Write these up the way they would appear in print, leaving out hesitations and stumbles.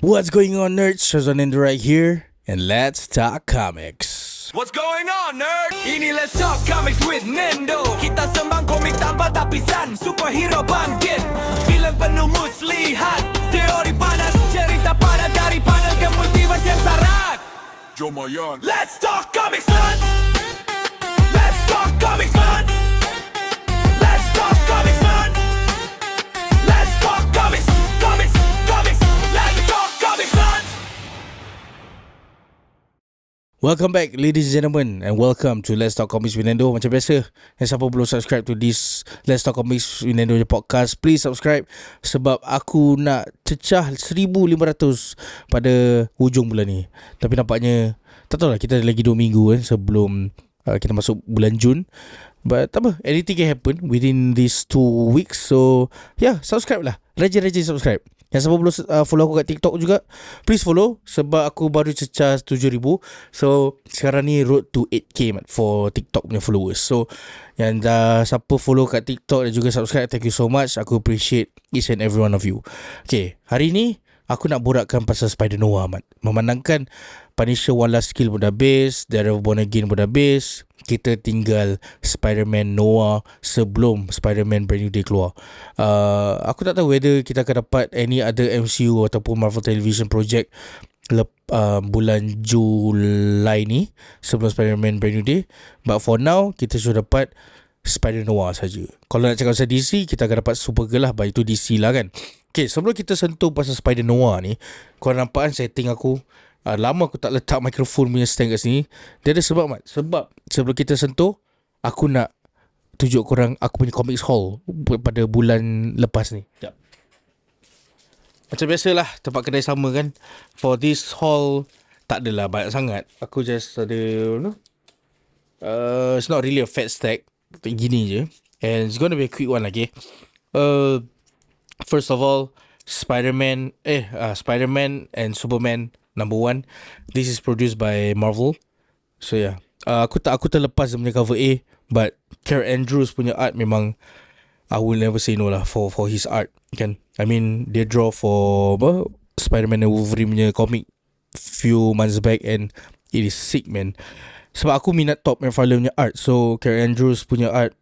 What's going on, nerds? Shazwan Indra right here, and let's talk comics. What's going on, nerd? Ini Let's Talk Comics with Nendo. Kita sembang komik tanpa tapisan. Superhero bangkit, filem penuh muslihat, teori panas, cerita panas dari panel ke multiverse yang syarat. Jomayan. Let's Talk Comics, man. Let's Talk Comics, man. Let's Talk Comics, man. Let's Talk Comics, comics, comics. Let's Talk Comics, man. Welcome back, ladies and gentlemen, and welcome to Let's Talk Comics with Nendo. Macam biasa, yang siapa belum subscribe to this Let's Talk Comics with Nendo podcast, please subscribe sebab aku nak cecah 1,500 pada hujung bulan ni. Tapi nampaknya, tak tahulah, kita ada lagi 2 minggu sebelum kita masuk bulan Jun. But tak apa, anything can happen within these 2 weeks. So yeah, subscribe lah, rajin-rajin subscribe. Yang siapa belum follow aku kat TikTok juga, please follow sebab aku baru cecah 7,000. So sekarang ni road to 8k for TikTok punya followers. So yang siapa follow kat TikTok dan juga subscribe, thank you so much. Aku appreciate each and every one of you. Okay, hari ni aku nak borakkan pasal Spider-Noah, Mat. Memandangkan Punisher One Last Kill pun dah habis, Daredevil Born Again pun dah habis, kita tinggal Spider-Man Noah sebelum Spider-Man Brand New Day keluar. Aku tak tahu whether kita akan dapat any other MCU ataupun Marvel Television project bulan Julai ni sebelum Spider-Man Brand New Day. But for now, kita sudah dapat Spider-Noah saja. Kalau nak cakap pasal DC, kita akan dapat Supergirl lah. But itu DC lah kan. Okay, sebelum kita sentuh pasal Spider-Noah ni, korang nampak kan setting aku? Lama aku tak letak mikrofon punya stand kat sini. Dia ada sebab, Mat. Sebab sebelum kita sentuh, aku nak tunjuk korang aku punya comics haul pada bulan lepas ni. Sekejap. Macam biasalah, tempat kedai sama kan. For this haul, tak adalah banyak sangat. Aku just ada, it's not really a fat stack. Gini je. And it's gonna be a quick one lagi. First of all, Spider-Man and Superman number 1. This is produced by Marvel. So yeah, aku terlepas dia punya cover A, but Care Andrews punya art memang I will never say no lah for his art kan. I mean, dia draw for Spider-Man and Wolverine punya comic few months back and it is sick, man. Sebab aku minat Todd McFarlane punya art, so Care Andrews punya art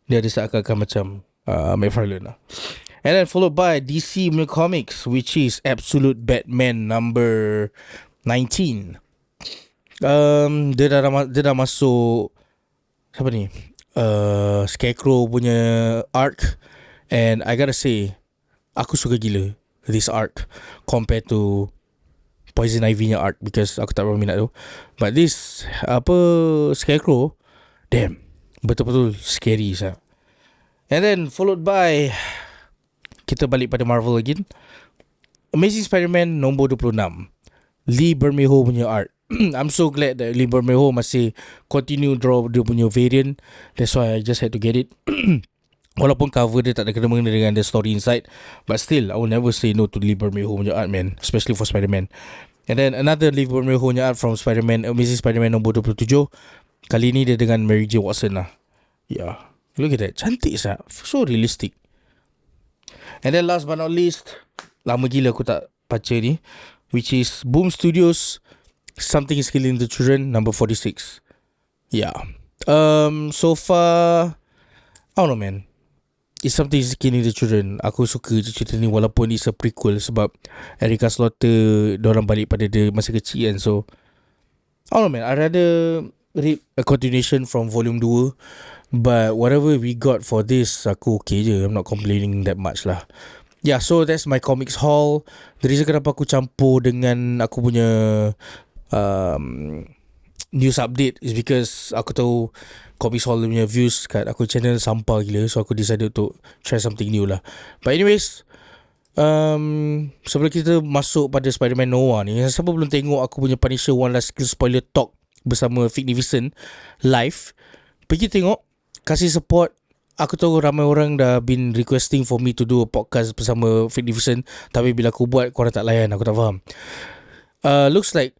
dia ada seakan-akan macam McFarlane lah. And then followed by DC punya comics, which is Absolute Batman number 19. Dia dah masuk siapa ni? Scarecrow punya arc, and I gotta say aku suka gila this arc compared to Poison Ivy nya art, because aku tak berapa minat tu. But this Scarecrow, damn, betul-betul scary sah. And then followed by, kita balik pada Marvel again, Amazing Spider-Man nombor 26, Lee Bermejo punya art. I'm so glad that Lee Bermejo masih continue draw dia punya variant. That's why I just had to get it. Walaupun cover dia tak ada kena-mengena dengan the story inside, but still I will never say no to Lee Bermejo punya art, man, especially for Spider-Man. And then another Lee Bermejo punya art from Spider-Man, Amazing Spider-Man nombor 27. Kali ni dia dengan Mary Jane Watson lah. Yeah, look at that, cantik sah, so realistic. And then last but not least, lama gila aku tak baca ni, which is Boom Studios, Something is Killing the Children number 46. Yeah. So far, I don't know, man. It's Something is Killing the Children. Aku suka cerita ni walaupun it's a prequel, sebab Erica Slaughter diorang balik pada dia masa kecil kan. So I don't know, man. I rather read a continuation from volume 2. But whatever we got for this, aku okay je. I'm not complaining that much lah. Yeah, so that's my comics haul. The reason kenapa aku campur dengan aku punya news update is because aku tahu comics haul punya views kat aku channel sampah gila. So aku decided untuk try something new lah. But anyways, sebelum kita masuk pada Spider-Man Noah ni, siapa belum tengok aku punya Punisher One Last Kill spoiler talk bersama Fignificent live, pergi tengok, kasih support. Aku tahu ramai orang dah been requesting for me to do a podcast bersama Fignificent, tapi bila aku buat, korang tak layan. Aku tak faham. Looks like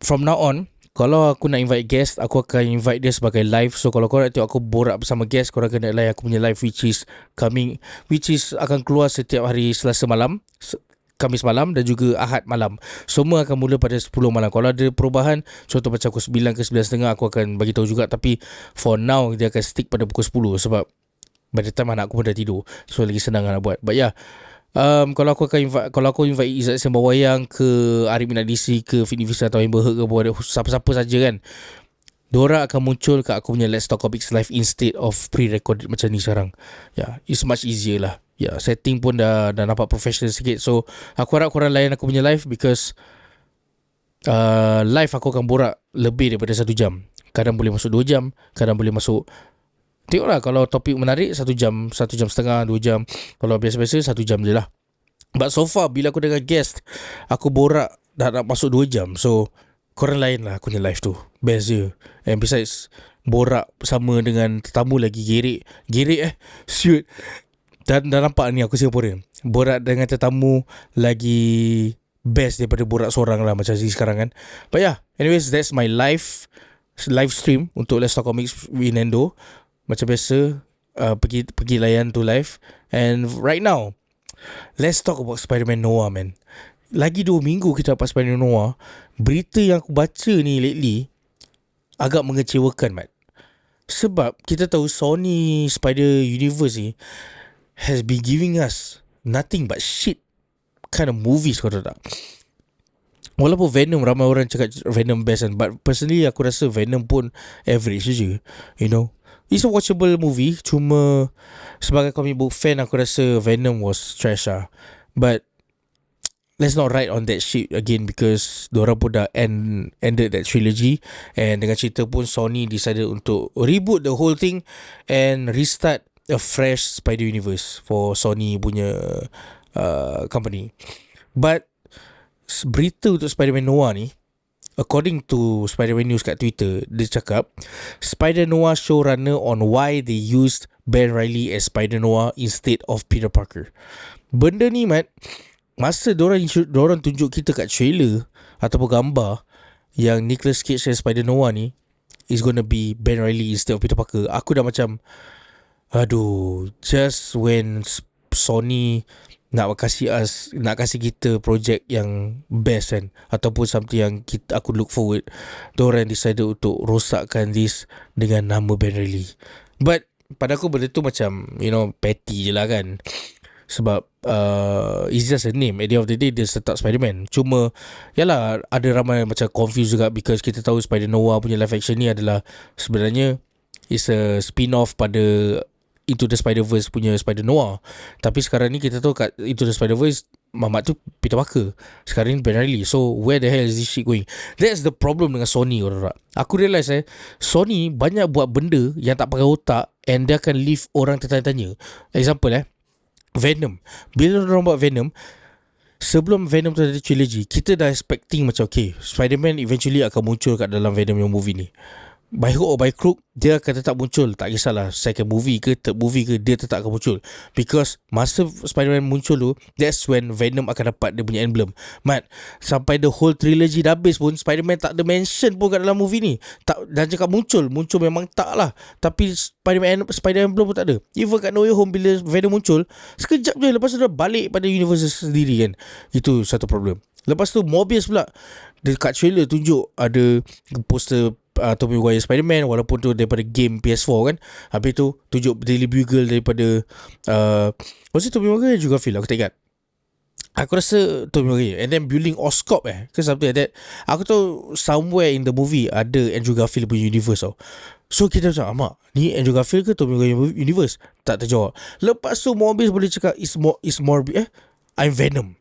from now on, kalau aku nak invite guest, aku akan invite dia sebagai live. So kalau korang nak tengok aku borak bersama guest, korang kena like aku punya live, which is akan keluar setiap hari Selasa malam. Khamis malam dan juga Ahad malam. Semua akan mula pada 10 malam. Kalau ada perubahan, contoh macam pukul 9 ke 9.30, aku akan bagi tahu juga. Tapi for now dia akan stick pada pukul 10 sebab by the time anak aku pun dah tidur. So lagi senang nak buat. But yeah, kalau aku invite Izzat Sembarwayang ke Arif Minat DC ke Fitni Vista atau Amber Heard ke siapa-siapa saja kan, diorang akan muncul kat aku punya Let's Talk Comics live instead of pre-recorded macam ni sekarang. Yeah, it's much easier lah. Ya, setting pun dah nampak professional sikit. So aku harap korang layan aku punya live, because live aku akan borak lebih daripada 1 jam. Kadang boleh masuk 2 jam, kadang boleh masuk, tengoklah, kalau topik menarik 1 jam, 1 jam setengah, 2 jam. Kalau biasa-biasa 1 jam je lah. But so far bila aku dengan guest, aku borak dah nak masuk 2 jam. So korang layan lah aku punya live tu. Best je. And besides, borak sama dengan tetamu lagi gerik shoot. Dan dah nampak ni aku Singaporean, borak dengan tetamu lagi best daripada borak seorang lah macam sekarang kan. But yeah, anyways, that's my live stream untuk Let's Talk Comics with Nendo. Macam biasa, pergi layan tu live. And right now, let's talk about Spider-Man Noah, man. Lagi 2 minggu kita dapat Spider-Man Noah. Berita yang aku baca ni lately agak mengecewakan, Mat. Sebab kita tahu Sony Spider Universe ni has been giving us nothing but shit kind of movies, kau tahu tak? Walaupun Venom, ramai orang cakap Venom best kan, but personally aku rasa Venom pun average je. You know, it's a watchable movie. Cuma sebagai comic book fan, aku rasa Venom was trash lah. But let's not ride on that shit again, because diorang pun dah ended that trilogy. And dengan cerita pun Sony decided untuk reboot the whole thing and restart a fresh Spider Universe for Sony punya company. But berita untuk Spider-Man Noah ni, according to Spider-Man News kat Twitter, dia cakap Spider Noah showrunner on why they used Ben Reilly as Spider Noah instead of Peter Parker. Benda ni, Mat, masa diorang tunjuk kita kat trailer ataupun gambar yang Nicolas Cage as Spider Noah ni is gonna be Ben Reilly instead of Peter Parker, aku dah macam, aduh, just when Sony nak kasih kita projek yang best kan, ataupun something yang aku look forward, diorang decided untuk rosakkan this dengan nama Ben Reilly. But pada aku benda tu macam, you know, petty je lah kan. Sebab it's just a name. At the end of the day, dia tetap Spider-Man. Cuma yalah, ada ramai macam confused juga, because kita tahu Spider Noah punya live action ni adalah sebenarnya is a spin-off pada Into the Spider-Verse punya Spider Noah. Tapi sekarang ni kita tahu kat Into the Spider-Verse, mamat tu Peter Parker, sekarang ni Ben Reilly. So where the hell is this shit going? That's the problem dengan Sony, orang. Aku realise Sony banyak buat benda yang tak pakai otak, and dia akan leave orang tertanya-tanya. Example Venom. Bila orang buat Venom, sebelum Venom tu ada trilogy, kita dah expecting macam, okay, Spider-Man eventually akan muncul kat dalam Venom yang movie ni. By hook or by crook, dia akan tetap muncul. Tak kisahlah second movie ke third movie ke, dia tetap akan muncul. Because masa Spider-Man muncul tu, that's when Venom akan dapat dia punya emblem. Mat, sampai the whole trilogy dah habis pun, Spider-Man tak ada mention pun kat dalam movie ni. Tak, dan cakap muncul memang tak lah. Tapi Spider emblem pun tak ada. Even kat No Way Home, bila Venom muncul, sekejap je, lepas tu dah balik pada universe sendiri kan. Itu satu problem. Lepas tu Morbius pula, dekat trailer tunjuk ada poster Tobey Maguire Spider-Man, walaupun tu daripada game PS4 kan. Habis tu tunjuk Daily Bugle daripada was it Tobey Maguire juga Phil, aku tak ingat. Aku rasa Tobey Maguire. And then building Oscorp ke something like that. Aku tahu somewhere in the movie ada Andrew Garfield punya universe tau. So kita macam, amak, ni Andrew Garfield ke Tobey Maguire universe? Tak terjawab. Lepas tu Morbius boleh cakap is I'm Venom.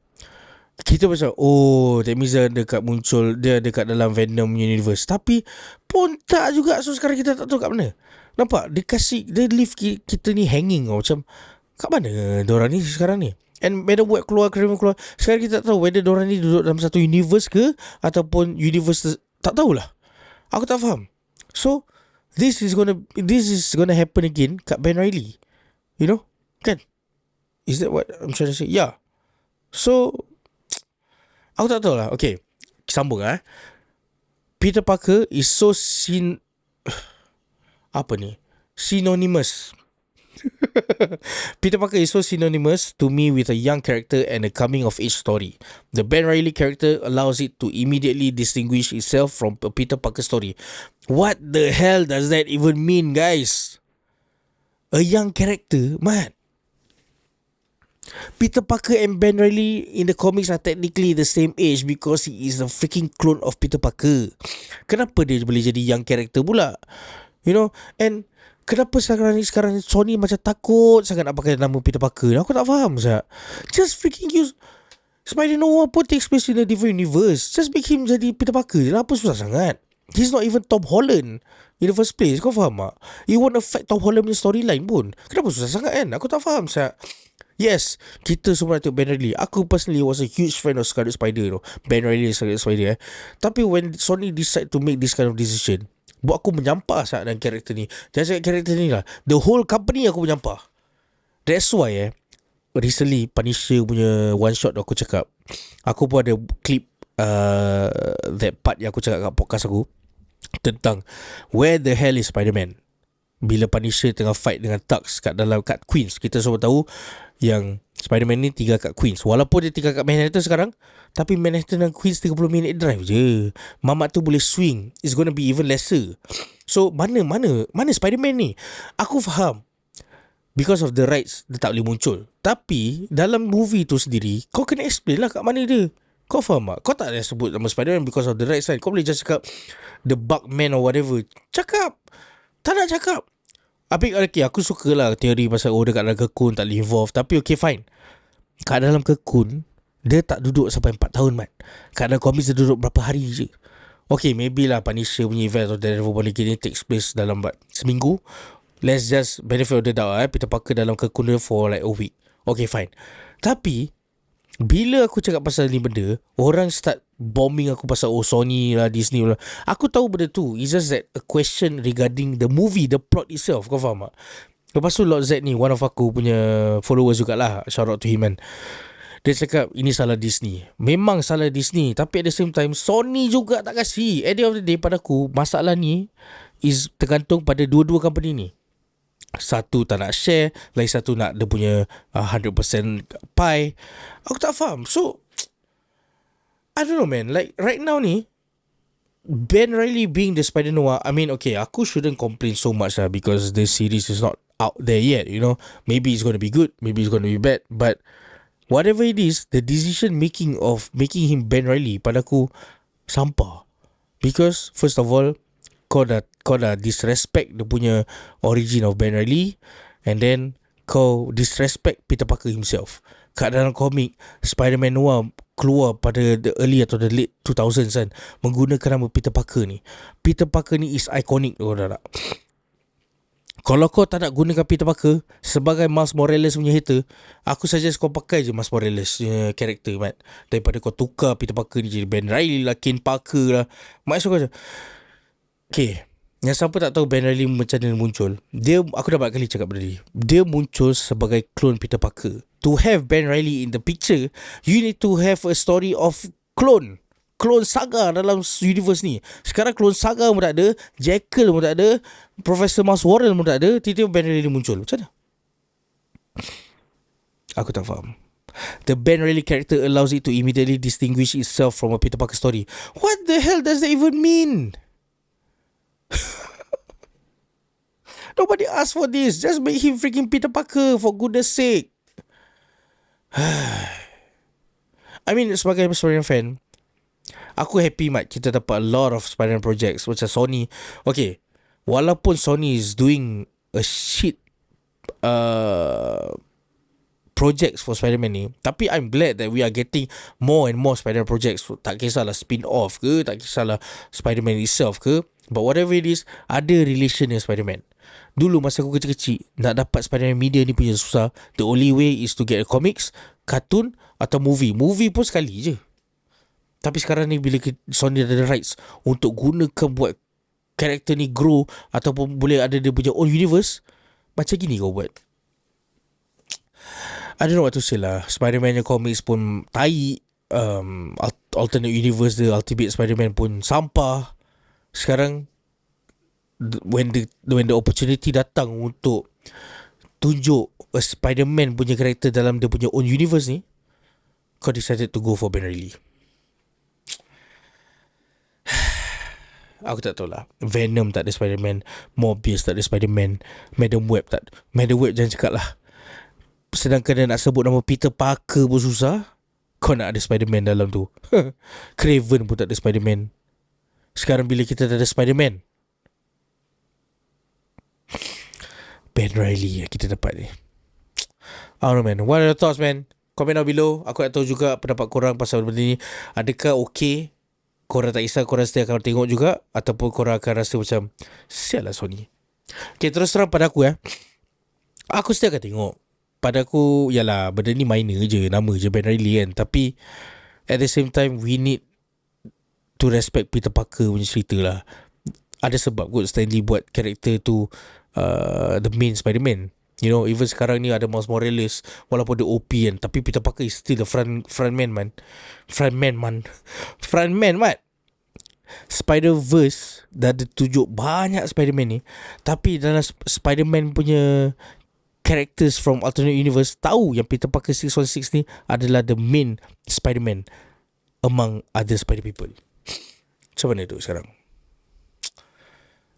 Kita macam, oh, that means dia dekat dalam Venom universe. Tapi pun tak juga. So sekarang kita tak tahu kat mana. Nampak, dia leave kita ni hanging macam, kat mana diorang ni sekarang ni. And Madam Web keluar. Sekarang kita tak tahu whether diorang ni duduk dalam satu universe ke, ataupun universe tak tahulah. Aku tak faham. So this is gonna happen again kat Ben Reilly. You know, kan? Is that what I'm trying to say? Yeah. So aku tak tahu lah. Okay, sambung Peter Parker is so synonymous Peter Parker is so synonymous to me with a young character and a coming of age story. The Ben Reilly character allows it to immediately distinguish itself from a Peter Parker story. What the hell does that even mean, guys? A young character, man. Peter Parker and Ben Reilly in the comics are technically the same age because he is a freaking clone of Peter Parker. Kenapa dia boleh jadi young character pula? You know, and kenapa sekarang ni Sony macam takut sangat nak pakai nama Peter Parker? Aku tak faham sah. Just freaking use Spider-Noah pun takes place in a different universe. Just make him jadi Peter Parker je lah. Apa susah sangat? He's not even Tom Holland in the first place. Kau faham tak? It won't affect Tom Holland punya storyline pun. Kenapa susah sangat kan? Aku tak faham sah. Yes, kita semua nak tengok Ben Reilly. Aku personally was a huge fan of Scarlet Spider tu. Ben Reilly Scarlet Spider Tapi when Sony decide to make this kind of decision, buat aku menyampah sangat dengan karakter ni. Jangan cakap karakter ni lah, the whole company aku menyampah. That's why recently Punisher punya one shot aku cakap, aku pun ada clip that part yang aku cakap kat podcast aku tentang where the hell is Spider-Man bila Punisher tengah fight dengan Tux kat Queens. Kita semua tahu yang Spider-Man ni tinggal kat Queens. Walaupun dia tinggal kat Manhattan sekarang, tapi Manhattan dan Queens 30 minit drive je. Mamat tu boleh swing. It's gonna be even lesser. So mana Spider-Man ni? Aku faham because of the rights dia tak boleh muncul. Tapi dalam movie tu sendiri, kau kena explain lah kat mana dia. Kau faham tak? Kau tak boleh sebut nama Spider-Man because of the rights kan? Kau boleh just cakap The Bugman or whatever. Cakap. Tak nak cakap. Okay, aku suka lah teori pasal dia kat dalam kekun tak boleh involve. Tapi okay fine, kat dalam kekun dia tak duduk sampai 4 tahun man. Kat dalam komik dia duduk berapa hari je. Okay, maybe lah Punisher punya event atau Daredevil boleh gini takes place dalam seminggu. Let's just benefit of the doubt Peter Parker dalam kekun dia for like a week. Okay fine. Tapi bila aku cakap pasal ni benda, orang start bombing aku pasal Sony lah, Disney lah. Aku tahu benda tu, it's just that a question regarding the movie, the plot itself. Kau faham tak? Lepas tu Lord Z ni, one of aku punya followers jugalah, shout out to him man. Dia cakap ini salah Disney. Memang salah Disney, tapi at the same time Sony juga tak kasih. At the end of the day, pada aku masalah ni is tergantung pada dua-dua company ni. Satu tak nak share, lagi satu nak dia punya 100% pie. Aku tak faham. So I don't know man, like right now ni Ben Reilly being the Spider-Noah, I mean okay, aku shouldn't complain so much because the series is not out there yet, you know. Maybe it's going to be good, maybe it's going to be bad, but whatever it is, the decision making of making him Ben Reilly pada aku sampah. Because first of all, kau dah disrespect dia punya origin of Ben Reilly, and then kau disrespect Peter Parker himself. Kat dalam komik, Spider-Man Noir keluar pada the early atau the late 2000s kan, menggunakan nama Peter Parker ni. Peter Parker ni is iconic tu dah tak? Kalau kau tak nak gunakan Peter Parker sebagai Miles Morales punya hater, aku suggest kau pakai je Miles Morales karakter mat, daripada kau tukar Peter Parker ni jadi Ben Reilly lah, Ken Parker lah. Maksud kau je okay, yang siapa tak tahu Ben Reilly macam mana muncul, aku dah banyak kali cakap benda ni, dia muncul sebagai clone Peter Parker. To have Ben Reilly in the picture, you need to have a story of clone saga dalam universe ni. Sekarang clone saga pun tak ada, Jekyll pun tak ada, Professor Miles Warren pun tak ada, tiba-tiba Ben Reilly muncul. Macam mana? Aku tak faham. The Ben Reilly character allows it to immediately distinguish itself from a Peter Parker story. What the hell does that even mean? Nobody asked for this. Just make him freaking Peter Parker, for goodness sake. I mean, sebagai Spider-Man fan, aku happy mat kita dapat a lot of Spider-Man projects macam Sony. Okay, walaupun Sony is doing a shit projects for Spider-Man ni, tapi I'm glad that we are getting more and more Spider-Man projects. Tak kisahlah spin-off ke, tak kisahlah Spider-Man itself ke, but whatever it is, ada relation dengan Spider-Man. Dulu masa aku kecil-kecil, nak dapat Spider-Man media ni punya susah. The only way is to get a comics, cartoon atau movie. Movie pun sekali je. Tapi sekarang ni bila Sony ada rights untuk gunakan buat karakter ni grow, ataupun boleh ada dia punya own universe, macam gini kau buat. I don't know what to say lah. Spider-Man yang comics pun tai, alternate universe dia, Ultimate Spider-Man pun sampah. Sekarang when the opportunity datang untuk tunjuk a Spider-Man punya karakter dalam dia punya own universe ni, kau decided to go for Ben Reilly. Aku tak tahu lah. Venom tak ada Spider-Man, Morbius tak ada Spider-Man, Madam Web tak ada. Madam Web jangan cakap lah. Sedangkan dia nak sebut nama Peter Parker pun susah, kau nak ada Spider-Man dalam tu. Craven pun tak ada Spider-Man. Sekarang bila kita tak ada Spider-Man, Ben Reilly yang kita dapat ni. I don't know man. What are your thoughts man? Comment down below. Aku nak tahu juga pendapat korang pasal benda ni. Adakah okay, korang tak kisah, korang still akan tengok juga, ataupun korang akan rasa macam sial lah Sony. Okay, terus terang pada aku aku still akan tengok. Pada aku, yalah, benda ni minor je, nama je Ben Reilly kan. Tapi at the same time, we need to respect Peter Parker punya cerita lah. Ada sebab kot Stan Lee buat karakter tu the main Spider-Man. You know, even sekarang ni ada Miles Morales, walaupun dia OP kan, tapi Peter Parker is still the frontman man. Spider-Verse dah ada tunjuk banyak Spider-Man ni, tapi dalam Spider-Man punya characters from alternate universe tahu yang Peter Parker 616 ni adalah the main Spider-Man among other Spider people. Macam mana tu sekarang?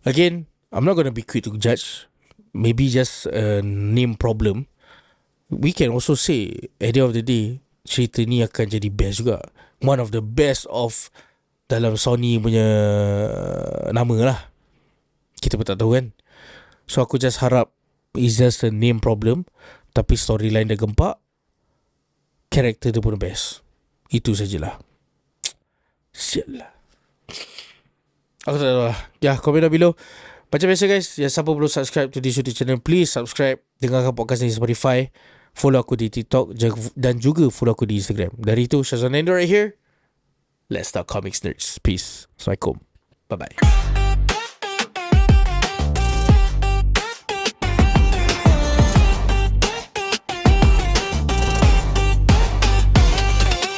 Again, I'm not going to be quick to judge. Maybe just a name problem. We can also say at the end of the day, cerita ni akan jadi best juga. One of the best of dalam Sony punya nama lah. Kita pun tak tahu kan. So aku just harap it's just a name problem, tapi storyline dia gempak, karakter dia pun the best. Itu sajalah. Sial lah. Aku tak tahu lah. Ya, komen down below. Macam biasa guys, yang siapa belum subscribe to this YouTube channel, please subscribe. Dengarkan podcast ni di Spotify. Follow aku di TikTok dan juga follow aku di Instagram. Dari itu, Shazwan Endo right here. Let's talk comics nerds. Peace. Assalamualaikum. Bye-bye.